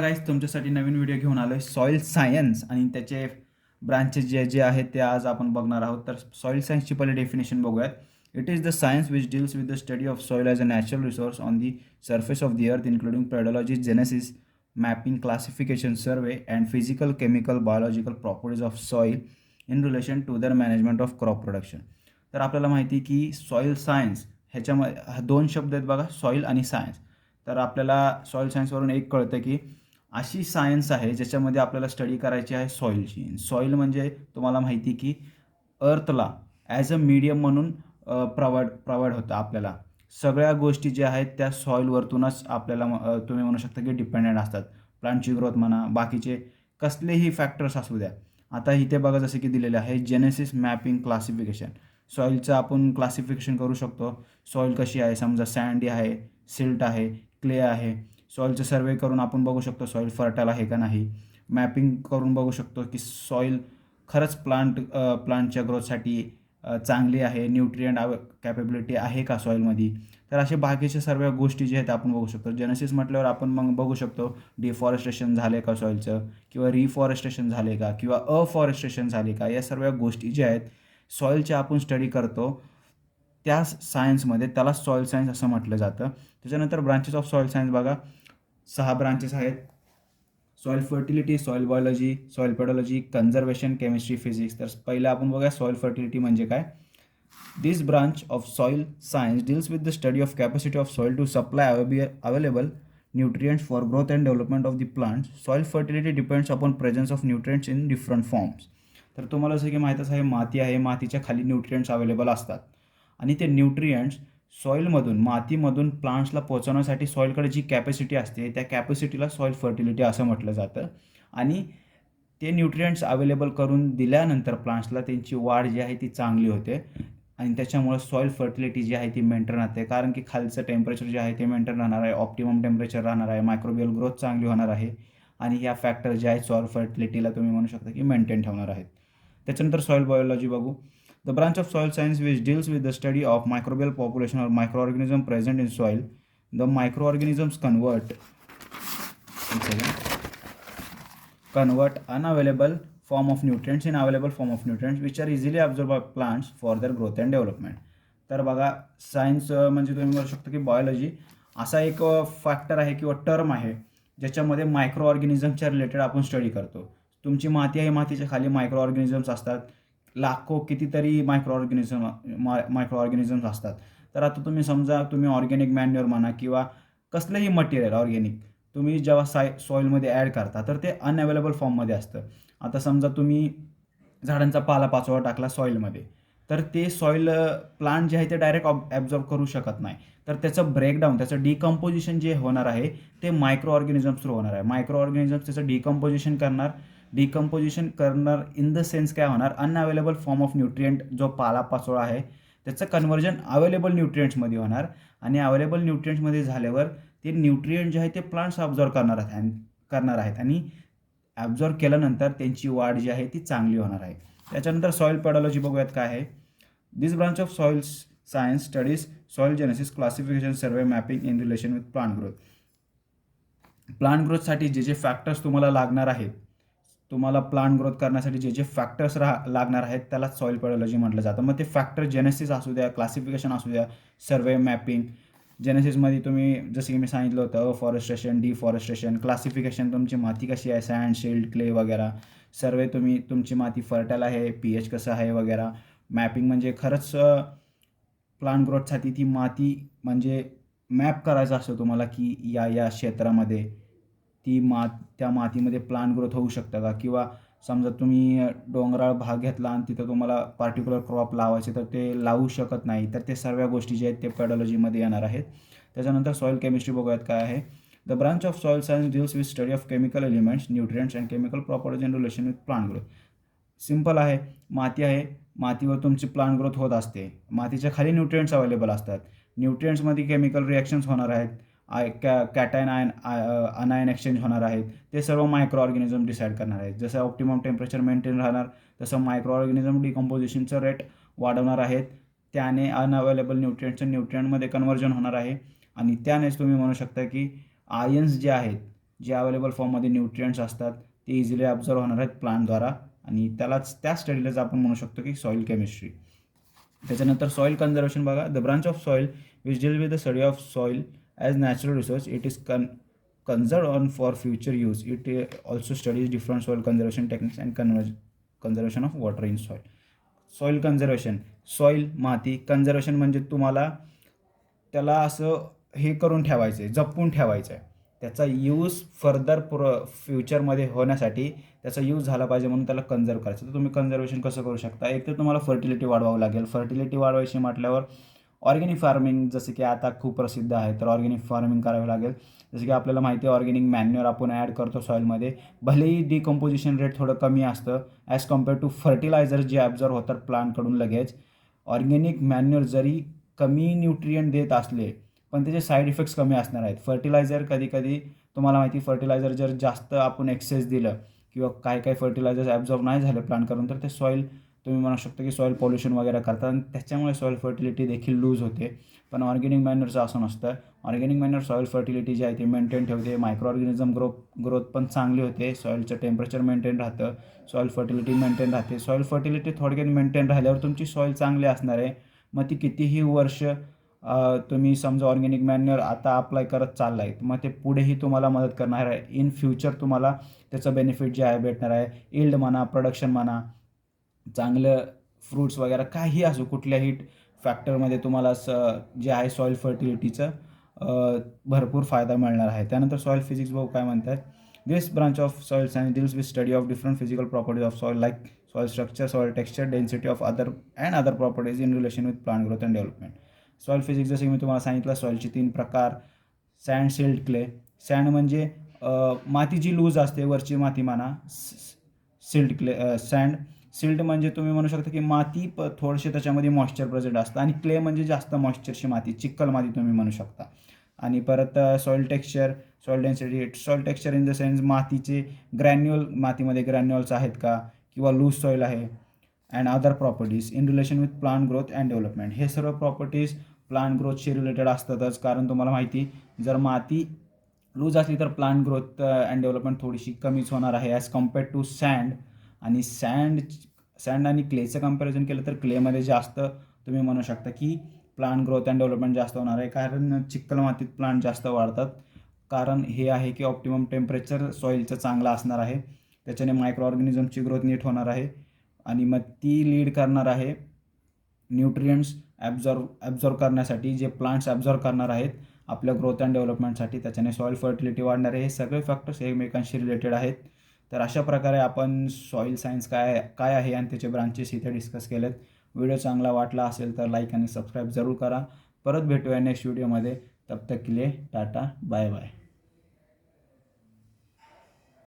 गाईस तुमच्यासाठी नवीन व्हिडिओ घेऊन आलो आहे सॉईल सायन्स आणि त्याचे ब्रांचेस जे जे आहेत ते आज आपण बघणार आहोत. तर सॉईल सायन्सची पहिले डेफिनेशन बघूयात. It is the science which deals with the study of soil as a natural resource on the surface of the earth, including pedology, genesis, mapping, classification, survey, and physical, chemical, biological properties of soil in relation to their management of crop production. तर आपल्याला माहिती आहे की soil science ह्याच्यामध्ये दोन शब्द आहेत बघा, सॉईल आणि सायन्स. तर आपल्याला सॉईल सायन्सवरून एक कळतं की अशी सायन्स आहे ज्याच्यामध्ये आपल्याला स्टडी करायची आहे सॉईलची. सॉईल म्हणजे तुम्हाला माहिती की अर्थला ॲज अ मीडियम म्हणून प्रोव्हाइड होतं आपल्याला. सगळ्या गोष्टी ज्या आहेत त्या सॉईलवरतूनच आपल्याला तुम्ही म्हणू शकता की डिपेंडेंट असतात. प्लांटची ग्रोथ म्हणा, बाकीचे कसलेही फॅक्टर्स असू द्या. आता इथे बघा जसे की दिलेले आहे जेनेसिस, मॅपिंग, क्लासिफिकेशन. सॉईलचं आपण क्लासिफिकेशन करू शकतो. सॉईल कशी आहे, समजा सँडी आहे, सिल्ट आहे, क्ले आहे. सॉईलचं सर्वे करून आपण बघू शकतो सॉईल फर्टाईल आहे का नाही. मॅपिंग करून बघू शकतो की सॉईल खरंच प्लांटच्या ग्रोथसाठी चांगली आहे, न्यूट्रिएंट कॅपेबिलिटी आहे का सॉईलमध्ये. तर असे बाकीचे सर्व गोष्टी जे आहेत आपण बघू शकतो. जेनेसिस म्हटल्यावर आपण मग बघू शकतो डिफॉरेस्टेशन झाले का सॉईलचं, किंवा रिफॉरेस्टेशन झाले का, किंवा अफॉरेस्टेशन झाले का. या सर्व गोष्टी ज्या आहेत सॉईलच्या आपण स्टडी करतो त्या सायन्समध्ये, त्याला सॉईल सायन्स असं म्हटलं जातं. त्याच्यानंतर ब्रांचेस ऑफ सॉईल सायन्स बघा, 6 ब्रांचेस आहेत. Soil fertility, soil biology, soil pedology, conservation, chemistry, physics. तर पहिलं आपण बघूया सॉईल फर्टिलिटी म्हणजे काय. This branch of soil science deals with the study of capacity of soil to supply available nutrients for growth and development of the plants. Soil fertility depends upon presence of nutrients in different forms. तर तुम्हाला जसं की माहीतच आहे, माती आहे, मातीच्या खाली न्यूट्रिएंट्स अवेलेबल असतात आणि ते न्यूट्रिएंट्स सॉईलमधून, मातीमधून प्लांट्सला पोहोचवण्यासाठी सॉईलकडे जी कॅपॅसिटी असते त्या कॅपॅसिटीला सॉईल फर्टिलिटी असं म्हटलं जातं. आणि ते न्यूट्रिएंट्स अवेलेबल करून दिल्यानंतर प्लांट्सला त्यांची वाढ जी आहे ती चांगली होते आणि त्याच्यामुळं सॉईल फर्टिलिटी जी आहे ती मेंटेन राहते. कारण की खालचं टेम्परेचर जे आहे ते मेंटेन राहणार आहे, ऑप्टिमम टेम्परेचर राहणार आहे, मायक्रोबियल ग्रोथ चांगली होणार आहे आणि ह्या फॅक्टर जे आहेत सॉईल फर्टिलिटीला तुम्ही म्हणू शकता की मेंटेन ठेवणार आहेत. त्याच्यानंतर सॉईल बायोलॉजी बघू. The branch of soil science which deals with the study of microbial population or micro organism present in soil. The micro organisms convert unavailable form of nutrients in available form of nutrients which are easily absorbed by plants for their growth and development. तर बघा science म्हणजे तुम्ही म्हणू शकता की biology असा एक factor आहे किंवा टर्म आहे ज्याच्यामध्ये मायक्रो ऑर्गॅनिझमच्या रिलेटेड आपण स्टडी करतो. तुमची माती आहे, मातीच्या खाली मायक्रो ऑर्गॅनिझम्स असतात, लाखो कितीतरी मायक्रो ऑर्गॅनिझम्स असतात. तर आता तुम्ही समजा तुम्ही ऑर्गॅनिक मॅन्युअर म्हणा किंवा कसलंही मटेरियल ऑर्गॅनिक तुम्ही जेव्हा सॉईलमध्ये ॲड करता तर ते अनअवेलेबल फॉर्ममध्ये असतं. आता समजा तुम्ही झाडांचा पालापाचोळा टाकला सॉईलमध्ये तर ते सॉईल प्लांट जे आहे ते डायरेक्ट ॲब्झॉर्ब करू शकत नाही. तर त्याचं ब्रेकडाऊन, त्याचं डिकम्पोजिशन जे होणार आहे ते मायक्रो ऑर्गॅनिझम्स थ्रू होणार आहे. मायक्रो ऑर्गॅनिझम्स त्याचं डिकम्पोजिशन करणार इन द सेन्स काय होणार, अनअवेलेबल फॉर्म ऑफ न्यूट्रिएंट जो पालापाचोळा आहे त्याचं कन्व्हर्जन अवेलेबल न्यूट्रिएंट्समध्ये होणार आणि अवेलेबल न्यूट्रिएंट्समध्ये झाल्यावर ते न्यूट्रिएंट जे आहे ते प्लांट्स ऑब्झर्व करणार आहेत आणि ॲब्झॉर्व केल्यानंतर त्यांची वाढ जी आहे ती चांगली होणार आहे. त्याच्यानंतर सॉईल पेडॉलॉजी बघूयात काय आहे. This branch of soil science studies soil genesis, classification, survey, mapping in relation with plant growth. Plant ग्रोथसाठी जे जे फॅक्टर्स तुम्हाला लागणार आहेत, तुम्हाला प्लांट ग्रोथ करण्यासाठी जे जे फॅक्टर्स लागणार आहेत त्याला सॉईल पेडॉलॉजी म्हटलं जातं. मग ते फॅक्टर जेनेसिस असू द्या, क्लासिफिकेशन असू द्या, सर्वे, मॅपिंग. जेनेसिसमध्ये तुम्ही जसं की मी सांगितलं होतं अफॉरेस्टेशन, डिफॉरेस्टेशन. क्लासिफिकेशन तुमची माती कशी आहे, सँड, सिल्ट, क्ले वगैरे. सर्वे तुमची माती फर्टाईल आहे, पीएच कसं आहे वगैरे. मॅपिंग म्हणजे खरंच प्लांट ग्रोथसाठी ती माती म्हणजे मॅप करायचं असतं तुम्हाला की या क्षेत्रामध्ये त्या मातीमध्ये प्लांट ग्रोथ होऊ शकतं का. किंवा समजा तुम्ही डोंगराळ भाग घेतला आणि तिथं तुम्हाला पार्टिक्युलर क्रॉप लावायचे तर ते लावू शकत नाही. तर ते सर्व गोष्टी जे आहेत ते पेडॉलॉजीमध्ये येणार आहेत. त्याच्यानंतर सॉईल केमिस्ट्री बघूयात काय आहे. The branch of soil science deals with study of chemical elements, nutrients and chemical properties in relation with plant growth. Simple आहे, माती आहे, मातीवर तुमची प्लांट ग्रोथ होत असते, मातीच्या खाली न्यूट्रिएंट्स अवेलेबल असतात, न्यूट्रिएंट्समध्ये केमिकल रिॲक्शन्स होणार आहेत, कॅटायन अनायन एक्सचेंज होणार आहेत. ते सर्व मायक्रो ऑर्गॅनिझम डिसाईड करणार आहेत. जसं ऑप्टिमम टेम्परेचर मेंटेन राहणार तसं मायक्रो ऑर्गॅनिझम डिकम्पोजिशनचं रेट वाढवणार आहेत. त्याने अनअवेलेबल न्यूट्रिएंटचं न्यूट्रिएंटमध्ये कन्व्हर्जन होणार आहे आणि त्यानेच तुम्ही म्हणू शकता की आयन्स जे आहेत जे अवेलेबल फॉर्ममध्ये न्यूट्रियंट्स असतात ते इझिली ॲब्झॉर्व होणार आहेत प्लांटद्वारा, आणि त्या स्टडीलाच आपण म्हणू शकतो की सॉईल केमिस्ट्री. त्याच्यानंतर सॉईल कन्झर्वेशन बघा. The branch of soil which deal with the study of soil as natural resource. It is conserved on for future use. It also studies different soil conservation techniques and conservation of water in soil. Soil conservation, soil माती, conservation म्हणजे तुम्हाला त्याला असं हे करून ठेवायचं आहे, जपून ठेवायचं आहे. त्याचा यूज फर्दर फ्युचरमध्ये होण्यासाठी त्याचा यूज झाला पाहिजे म्हणून त्याला कन्झर्व करायचं. तर तुम्ही कन्झर्वेशन कसं करू शकता? एक तर तुम्हाला फर्टिलिटी वाढवावं लागेल. फर्टिलिटी वाढवायची म्हटल्यावर ऑर्गॅनिक फार्मिंग जसं की आता खूप प्रसिद्ध आहे, तर ऑर्गॅनिक फार्मिंग करावी लागेल. जसं की आपल्याला माहिती आहे ऑर्गॅनिक मॅन्युअर आपण ॲड करतो सॉईलमध्ये, भलेही डिकम्पोजिशन रेट थोडं कमी असतं ॲज कम्पेअर टू फर्टिलायझर जे ॲब्झॉर्व होतात प्लांटकडून लगेच. ऑर्गॅनिक मॅन्युअर जरी कमी न्यूट्रियंट देत असले पण त्याचे साईड इफेक्ट्स कमी असणार आहेत. फर्टिलायझर कधी तुम्हाला माहिती, फर्टिलायझर जर जास्त आपण एक्सेस दिलं किंवा काही फर्टिलायझर्स ॲब्झॉर्व नाही झाले प्लांट करून, तर ते सॉईल तुम्ही म्हणू शकता की सॉईल पॉल्युशन वगैरे करतात आणि त्याच्यामुळे सॉईल फर्टिलिटी देखील लूज होते. पण ऑर्गॅनिक मॅन्युअरचं असं नसतं. ऑर्गॅनिक मॅन्युअर सॉईल फर्टिलिटी जी आहे ती मेंटेन ठेवते. मायक्रो ऑर्गॅनिझम ग्रोथ पण चांगली होते. सॉईलचं टेम्परेचर मेंटेन राहतं. सॉईल फर्टिलिटी मेंटेन राहते. सॉईल फर्टिलिटी थोडक्यात मेंटेन राहिल्यावर तुमची सॉईल चांगली असणार आहे. मग ती कितीही वर्ष तुम्ही समजा ऑर्गॅनिक मॅन्युअर आता अप्लाय करत चालला आहे, मग ते पुढेही तुम्हाला मदत करणार आहे. इन फ्युचर तुम्हाला त्याचं बेनिफिट जे आहे भेटणार आहे. इल्ड म्हणा, प्रोडक्शन म्हणा, चांगलं फ्रूट्स वगैरे काही असो, कुठल्याही फॅक्टरमध्ये तुम्हाला जे आहे सॉईल फर्टिलिटीचं भरपूर फायदा मिळणार आहे. त्यानंतर सॉईल फिजिक्स बघू काय म्हणतात. This branch of soil science deals with study of different physical properties of soil like soil structure, soil texture, density of other properties in relation with plant growth and development. Soil physics जसे मी तुम्हाला सांगितलं, सॉईलचे 3 प्रकार: sand, silt, clay. Sand म्हणजे माती जी loose असते, वरची माती म्हणा. Silt, clay, sand. सिल्ट म्हणजे तुम्ही म्हणू शकता की माती थोडीशी त्याच्यामध्ये मॉइश्चर प्रेझेंट असतं. आणि क्ले म्हणजे जास्त मॉइश्चरची माती, चिक्कल माती तुम्ही म्हणू शकता. आणि परत soil texture, soil density. Soil texture in the sense मातीचे ग्रॅन्युअल, मातीमध्ये ग्रॅन्युअल्स आहेत का किंवा लूज सॉईल आहे. And other properties in relation with plant growth and development. हे सर्व प्रॉपर्टीज प्लांट ग्रोथशी रिलेटेड असतातच, कारण तुम्हाला माहिती जर माती लूज असली तर प्लांट ग्रोथ अँड डेव्हलपमेंट थोडीशी कमीच होणार आहे ॲज कम्पेअर टू सँड. आणि सँड आणि क्लेचं कंपॅरिझन केलं तर क्लेमध्ये जास्त तुम्ही म्हणू शकता की प्लांट ग्रोथ अँड डेव्हलपमेंट जास्त होणार आहे, कारण चिखल मातीत प्लांट जास्त वाढतात. कारण हे आहे की ऑप्टिमम टेम्परेचर सॉईलचं चांगलं असणार आहे, त्याच्याने मायक्रो ऑर्गॅनिझमची ग्रोथ नीट होणार आहे आणि मग ती लीड करणार आहे न्यूट्रियंट्स ॲब्झॉर्व करण्यासाठी, जे प्लांट्स ॲब्झॉर्व करणार आहेत आपल्या ग्रोथ अँड डेव्हलपमेंटसाठी. त्याच्याने सॉईल फर्टिलिटी वाढणार आहे. हे सगळे फॅक्टर्स एकमेकांशी रिलेटेड आहेत. तर अशा प्रकारे आपण सॉईल सायन्स काय आहे आणि त्याचे ब्रांचेस इथे डिस्कस केलेत. व्हिडिओ चांगला वाटला असेल तर लाईक आणि सबस्क्राईब जरूर करा. परत भेटूया नेक्स्ट व्हिडिओमध्ये. तब तक के लिए टाटा, बाय बाय.